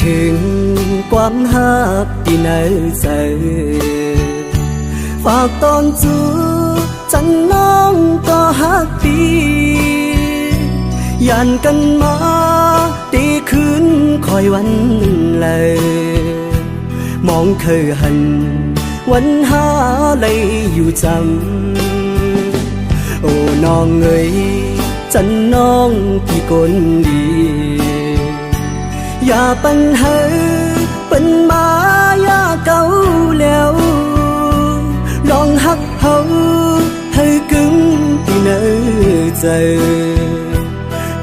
ถึงความหักที่ในใจฝากตอนจูจันน้องก็หักดียันกันมาตีคืนคอยวันเลยมองเคยหันวันหาเลยอยู่จำโอ้น้องเอ๋ยจันน้องพี่คนดีอย่าปัญหาเป็นมาอย่าเก่าแล้วลองหักเขาให้กึ่งที่เนื้อใจ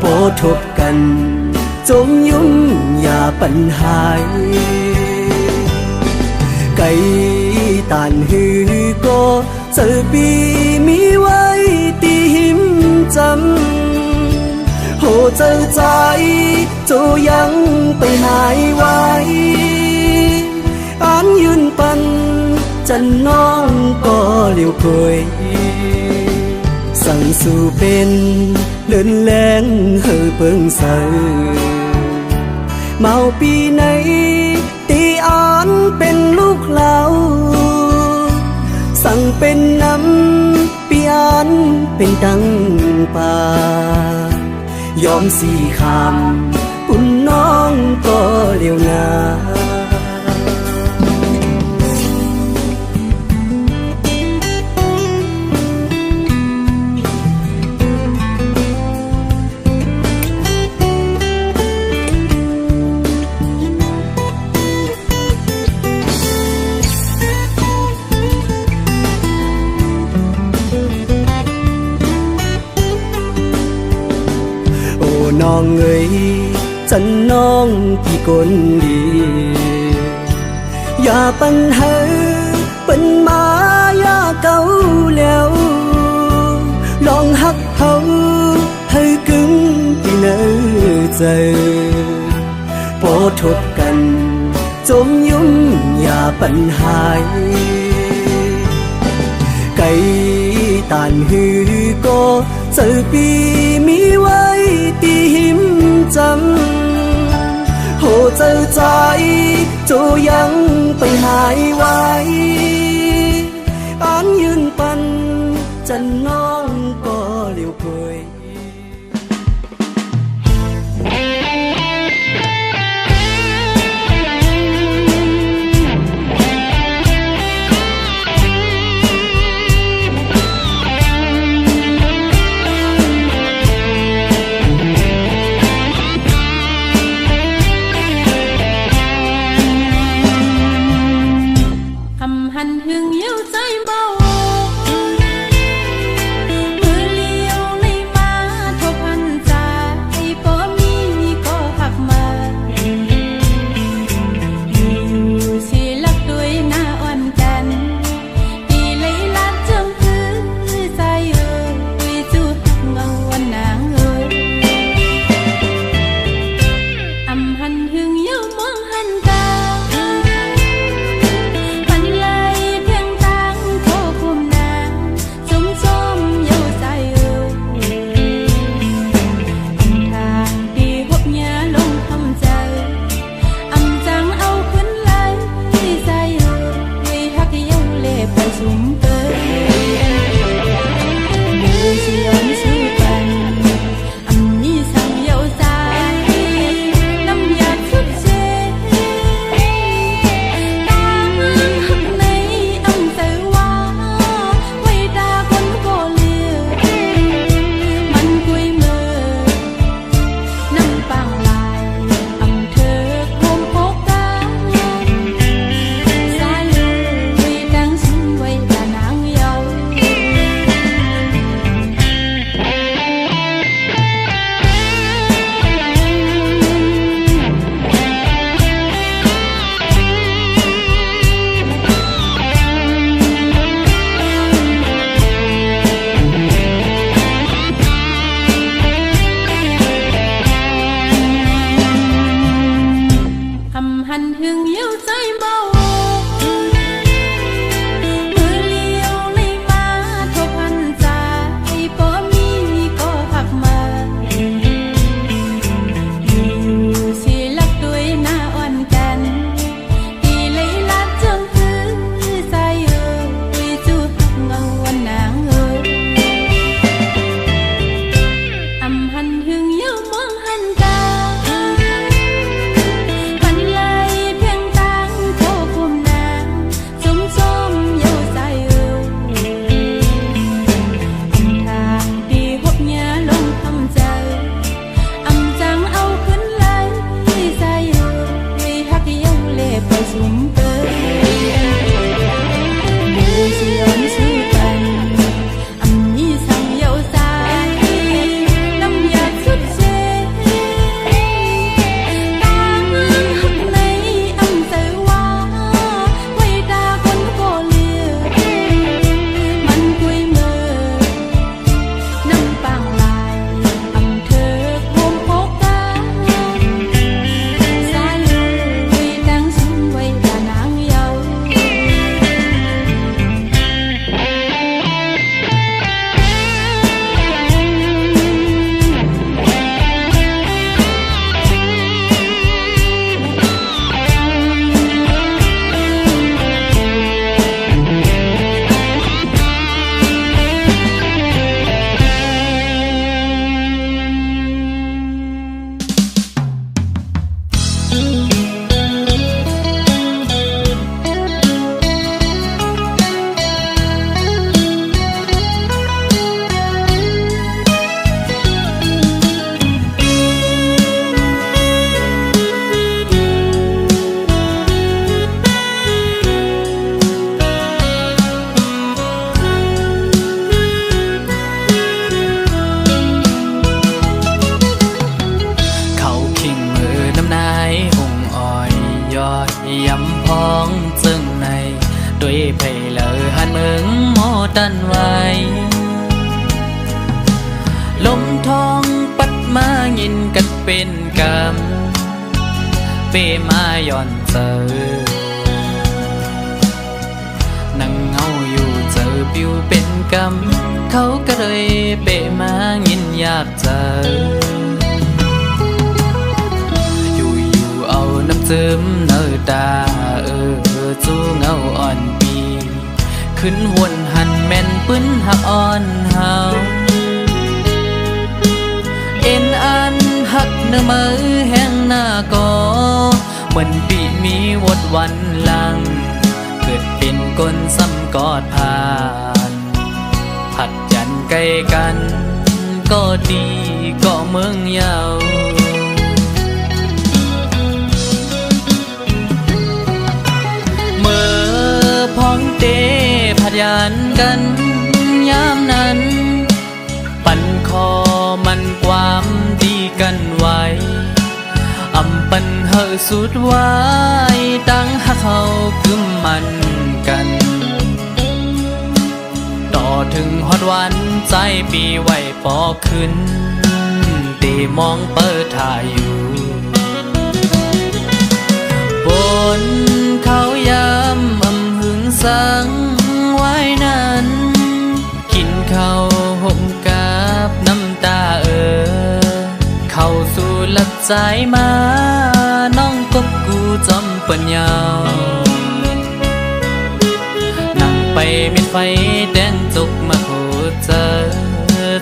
พอทบกันจมยุ่งอย่าปัญหาไก่ตานหือก็เจอปีมีไว้ตีหิมจำโหเจอใจโจยังไปหายไว้อันยืนปันจันน้องก็เลี้ยวเคยสั่งสู่เป็นเลื่อนแรงเฮือเปิงใสเมาปีไหนตีอ่อนเป็นลูกเหลาสั่งเป็นน้ำปีอ่อนเป็นดังป่ายอมสี่คำปุ่นน้องก็เลี้ยวนาน้องเอ๋ยจันน้องพี่คนดีอย่าปัญหาเป็นมาอย่าเก่าแล้วลองหักเขาให้กึ่งที่เนื้อใจพอทบกันจมยุ่งอย่าปัญหาไก่ตานหือก็เจอปีมีไว้ตีหิมจำโหเจอใจโจยังไปหายไว้อันยืนปันจันน้องก็เลี้ยวเคยเพียง ด้วยไผ่เลอหันเมืองหมอตันไว้ลมทองปัดมายินกันเป็นกำเปมาย่อนเจอนั่งเงาอยู่เจอปิวเป็นกำเขาก็เลยเปมายินอยากเจออยู่เอาน้ำเจิมเนอตาจูเงาอ่อนปีขึ้นวนหันแม่นปื้นหักอ่อนเฮาเอ็นอันหักเนื้อมือแห้งหน้าก็เหมือนปีมีวดวันลังเกิดเป็นคนซ้ำกอดผ่านผัดยันใกล้กันก็ดีก็เมืองยาวเมื่อพ้องเตผัดยันกันยามนั้นปั่นคอมันความดีกันไว้อำปันเฮอสุดไว้ตั้งหักเขากึมมันกันต่อถึงฮอดวันใจปีไว้ปอขึ้นตีมองเปิดถ่ายอยู่บนเขายำหึงสังไว้นั้นกินข้าวห่มกับน้ำตาเข้าสู่หลักใจมาน้องกบกูจำปัญญานั่งไปมิดไฟแดงจุกมาโคเจอ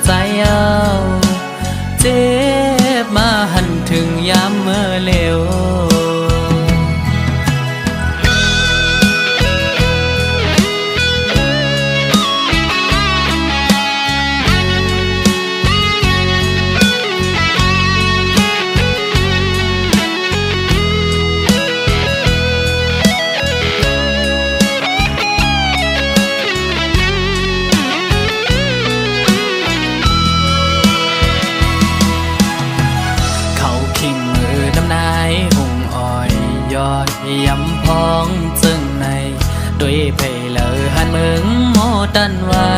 ใจเอาเจ็บมาหันถึงยามเมื่อเลวยำพองจึงในด้วยไผ่เลอหันเมืองหมอตันไว้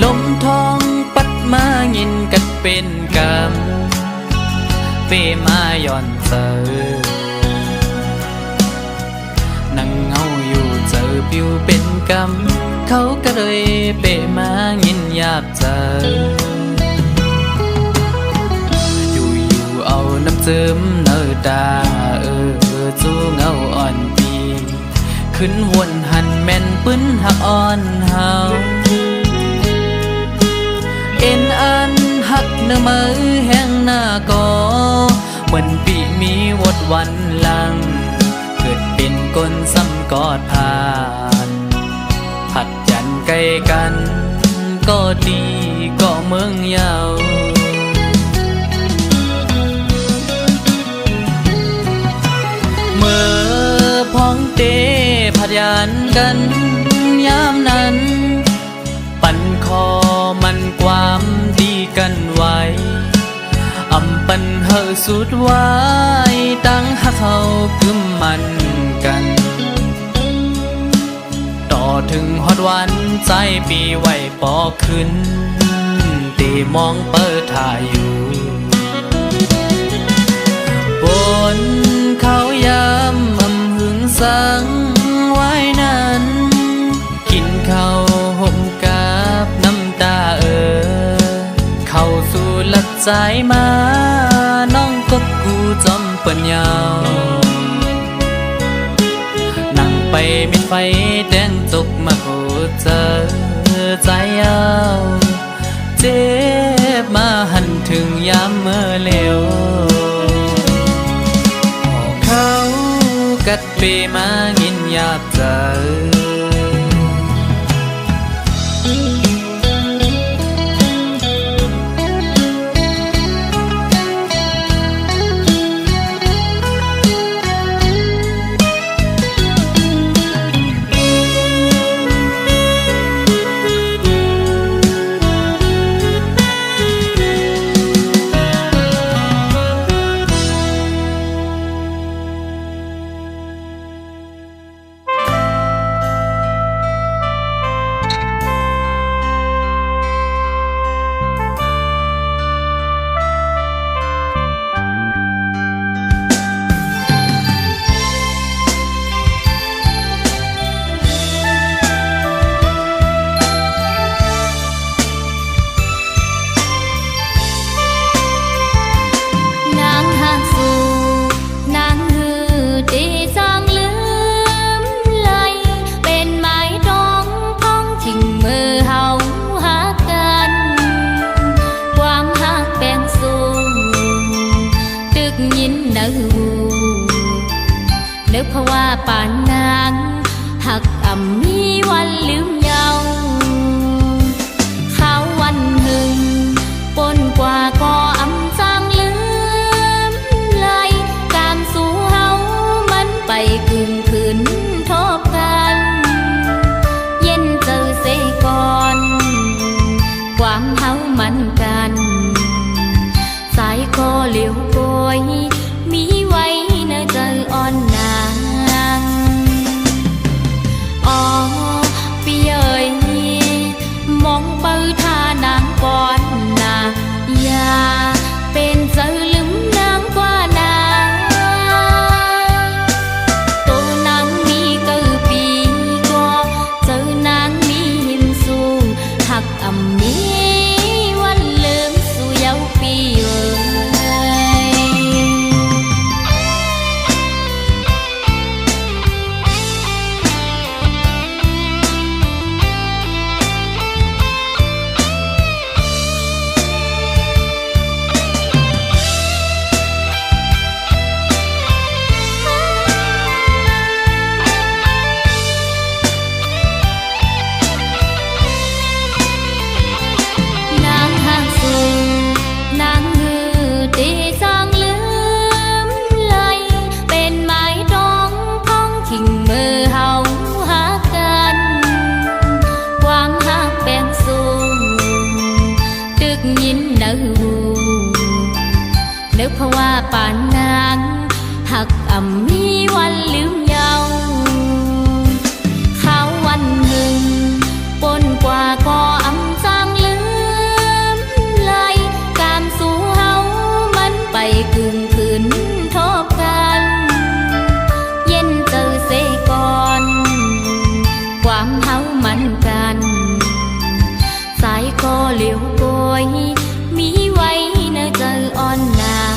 ลมทองปัดมายินกันเป็นกำเปมาย่อนเจอนั่งเงาอยู่เจอปิวเป็นกำเขาก็เลยเปมายินอยากเจอเอาน้ำเจิมเนอตาจูเงาอ่อนปีขึ้นวนหันแม่นปื้นหักอ่อนเฮาเอ็นอันหักเนื้อมือแห้งหน้าก็เหมือนปีมีวดวันลังเกิดเป็นคนซ้ำกอดผ่านผัดยันใกล้กันก็ดีก็เมืองยาวเมื่อพ้องเตผัดยันกันยามนั้นปั่นคอมันความดีกันไว้อำปันเฮอสุดไว้ตั้งหักเขากึมมันกันต่อถึงฮอดวันใจปีไว้ปอขึ้นตีมองเปิดถ่ายอยู่บนเขายำหึงสังไว้นั้นกินข้าวห่มกับน้ำตาเข้าสู่หลักใจมาน้องกบกูจำปัญญานั่งไปมิดไฟแดงจุกมาโคเจอใจเอาเจ็บมาหันถึงยามเมื่อเลวเขากัดเปมายินอยากเจอ กเพราะว่าป่านนางหักอ่ำมีวันลืมเยาว์เขาวันหนึ่งปนกว่าก็อำจางลืมไหลกามสู่เฮามันไปกึ่งคืนทบกันเย็นเจอเสก่อนความเฮามันกันสายก็เหลียวโกยมีไว้เนอเจออ่อนนาง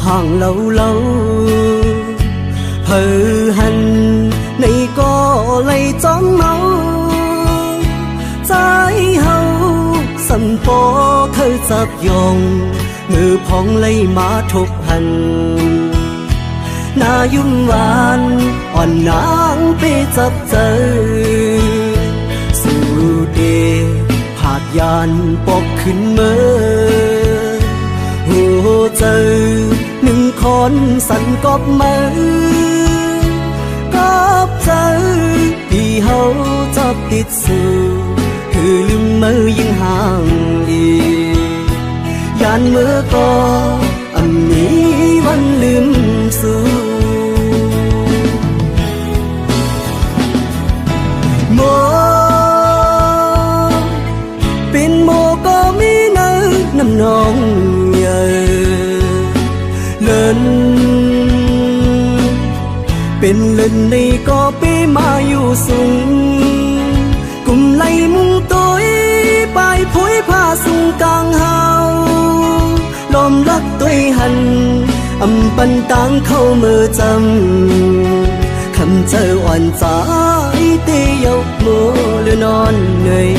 ห่างlâu lâu hờ hằn này có lấy chóng máu trái hậu sầm phố thơ dập dòng ngư phong lấy má thục hành naยุ่งหวานอ่อนนางไปจับเจอสู่เดผาดยานปอกขึ้นเมื่อหัวเจอหนึ่งคนสั่นกอบมือกอบเจอที่เขาจับติดสู่คือลืมมือยิ่งห่างอียานเมื่อก็อันนี้วันลืมสู่โมเป็นโมก็มีเนื้อน้ำนองใหญ่เลินเป็นเลินในก็ไปมาอยู่สูงกุมไล่มุงตัวไปผุยผ้าสูงกลางเฮาลมรักตัวหันอำปันตังเข้ามือจำคำเจออ่อนใจเตยกมือหรือนอนเหนื่อย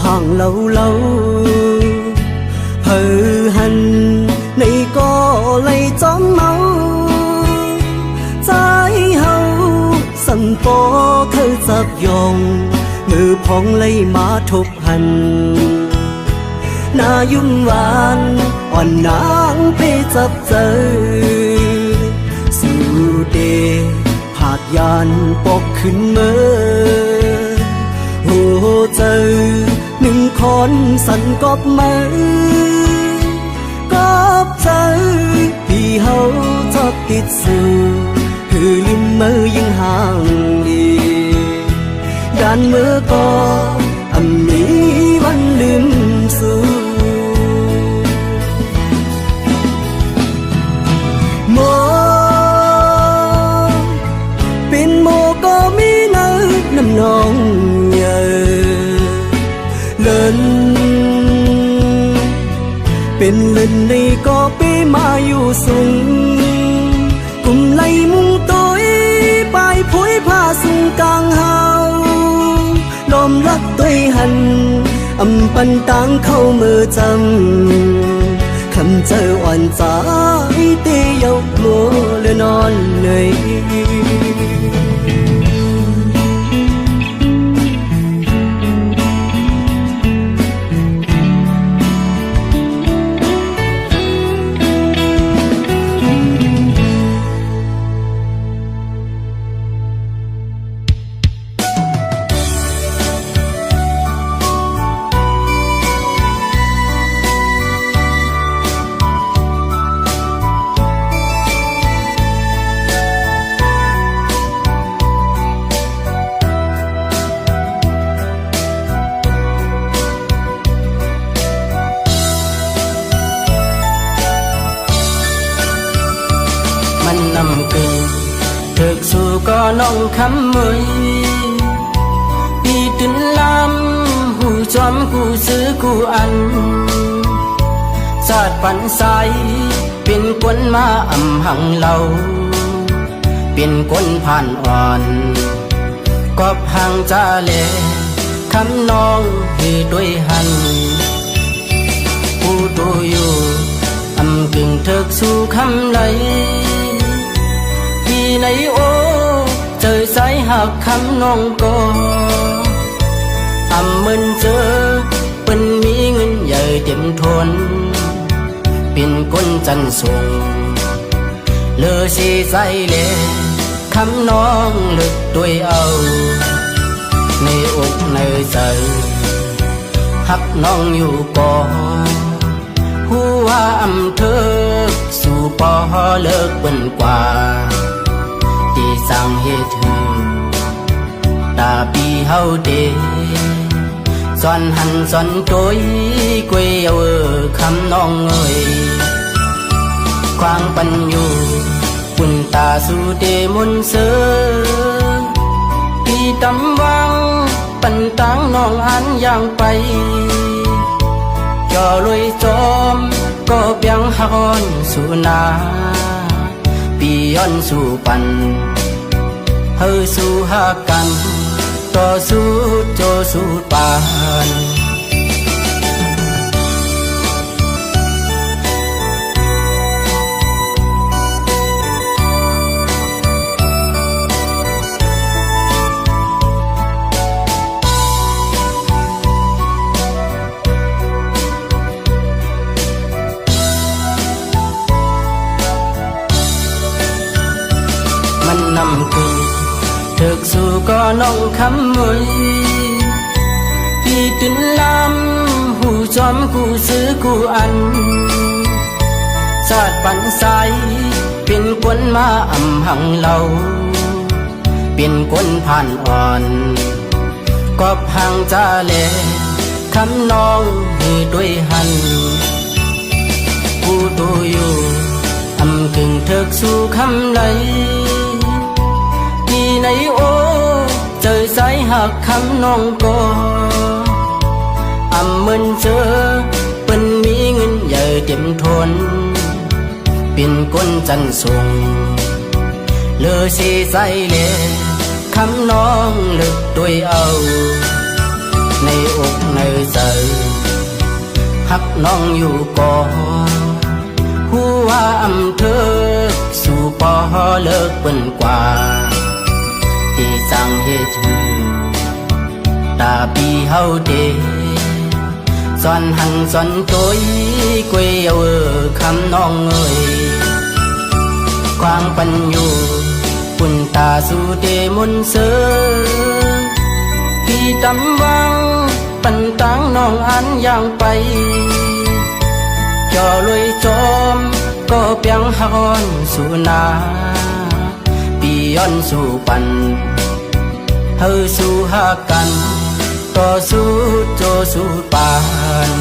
ห่างlâu lâu hờ hằn này có lấy chóng máu trái hậu sầm phố thơ dập dòng ngư phong lấy má thục hành naยุ่งหวานอ่อนนางไปจับเจอสู่เดผาดยานปอกขึ้นเมื่อหัวเจอหนึ่งคนสั่นกอบมือกอบเจอที่เขาจับติดสู่คือลืมมือยิ่งห่างดีด้านมือก็อันนี้วันลืมสู่โมเป็นโมก็มีเนื้อน้ำนองใหญ่เลินเป็นเลินในก็ไปมาอยู่สูงกุมไล่มุงตัวไปผุยผ้าสูงกลางเฮาลมรักตัวหันอำปันตังเข้ามือจำคำเจออ่อนใจเตยกมือหรือนอนเหนื่อยนำเกินถึกสู่ก็น้องคำมือปีตื่นลำหูจอมกูซื้อกูอันสาดปันใสเป็นคนมาอำหังเรา เป็นคนผ่านอ่อนกอบห่างจาเลคำน้องที่ด้วยหันผู้ดูอยู่อำกึ่งเถิกสู่คำไหลที่ไหนโอ้เจอสายหักคำน้องก็อำมึนเจอเป็นมีเงินใหญ่เต็มทนเป็นคนจันทรงเลอสีใสเลคำน้องลึกด้วยเอา ในอกในใจหักน้องอยู่ก่อผู้ว่าอำเภอสู่ปอเลิกเบิ่นกว่าที่สร้างเหตุให้ตาปีเฮาเดสอนหันสอนโจยกวยเอาคำน้องเอ้ยความปัญญูปุ่นตาสู่เดมนเสอพี่ตำวังปันตังน้องอันอย่างไปจอลอยจอมก็เปียงฮอนสู่นาปีย้อนสู่ปันเฮาสู่หากันต่อสู้โจสู้ปานมันนำคือถึกสู่ก็น้องคำมวยพี่ตื่นลำผู้จอมผู้ซื้อผู้อันสาดปันใสเป็นคนมาอำหังเราเป็นคนผ่านอ่อนกอบห่างจาเลคำน้องให้ด้วยหันผู้ดูอยู่อำกึ่งถึกสู่คำไหลที่ในโอเจอสายหักคำน้องก็อำมึนเจอเป็นมีเงินใหญ่เต็มทนเป็นก้นจันทรงเลอสีใสเลคำน้องลึกด้วยเอาในอกในใจหักน้องอยู่ก่อผู้ว่าอำเภอสู่ปอเลิกเปิ้นกว่าที่สร้างเหตุให้ตาปีเฮาเดสอนหันสอนโจยกวยเอาคำน้องเอ้ยความปัญญูปุ่นตาสู่เดมนเสอพี่ตำวังปันตังน้องอันอย่างไปจอลอยจอมก็เปียงฮอนสู่นาปีย้อนสู่ปันเฮาสู่หากันต่อสู้โจสู้ปาน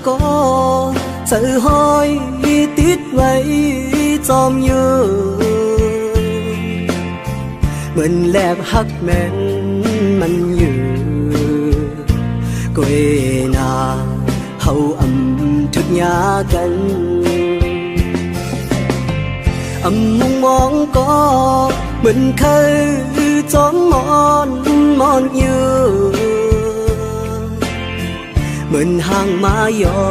ก็เจอห้อยติดไว้จอมอยู่เหมือนแลบหักแม่นมันอยู่ก็นาเฮาทุกยากันมุงมองก็เหมือนเคยจอมมอนอยู่เหมือนห่างมาย้อ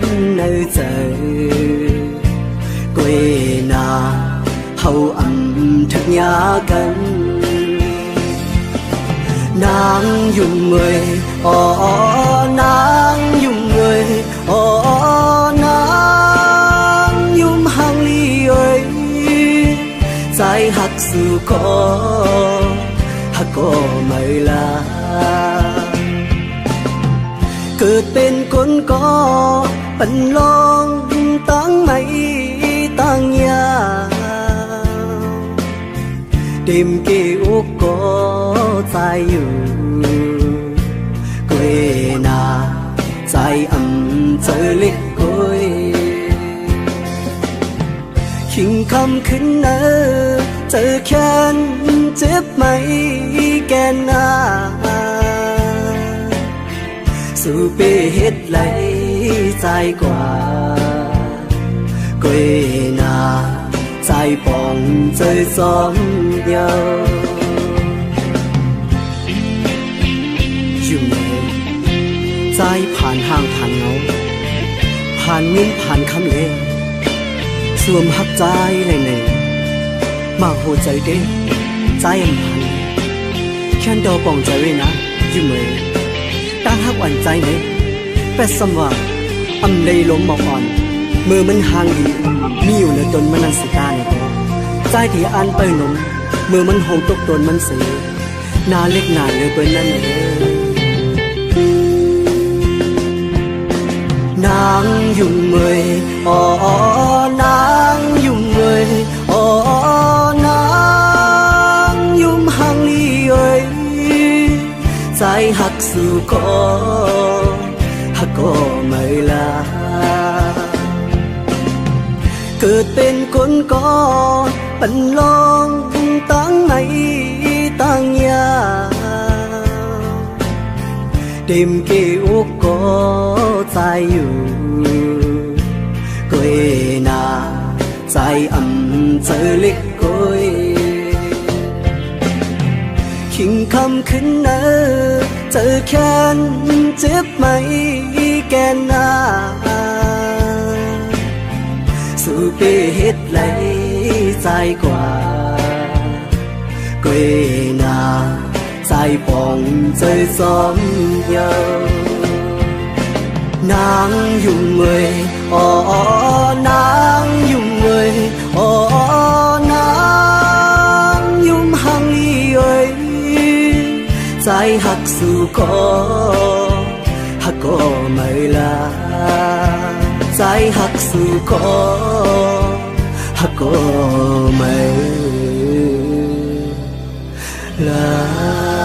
นในใจกวยนาเฮาทุกยากันนางยุ่งเมยนางยุ่งเมยนางยุ่มห่างลีเอ้ยใจหักสู่ก็หักก็ไม่ลาเกิดเป็นคนก็ปันลองตั้งไม่ตั้งยาเต็มเกี่ยวก็ใจอยู่กวยนาใจเจอเล็กกวยขิงคำขึ้นเนอเจอแค้นเจ็บไหมแกนนา สู่เปเฮ็ดไหลใจกว่าquê na dài bóng chơi xóm nhauอยู่ไหนใจผ่านห่างผ่านเงาผ่านมิ้นผ่านคำเล่สวมหักใจเลยเนี่ยมาหัวใจเด้ใจอันผ่านแค่ดอปองใจไว้นะอยู่ไหมตั้งหักอ่อนใจเนี่ยแปดสมว่าอำเลยล้มหมอกอ่อนมือมันห่างดีมีอยู่ในตนมันนันสิกาเนี่ยใจที่อ่านไปหนมมือมันหงตกตนมันเสียหน้าเล็กหน้าเลยเป็นนั่นนางยุ่งเมยอ๋อนางยุ่งเมยอ๋อนางยุ่งห่างลีเอ้ยใจหักสู่ก็หักก็ไม่ลาเกิดเป็นคนก็ปันลองตั้งไหนตั้งยาเต็มเกี่ยวก็ใจอยู่ก็นาใจอ่ำเจอเล็กก้อยขิงคำขึ้นเนอเจอแค้นเจ็บไหมแกนหน้าสู่เปเฮ็ดไหลใจกว่าquê na dài bóng chơi xóm nhau nàng dùng người nàng dùng người nàng dùng hàng ly ơi dài hạc su có mây la dài hạc su có mây la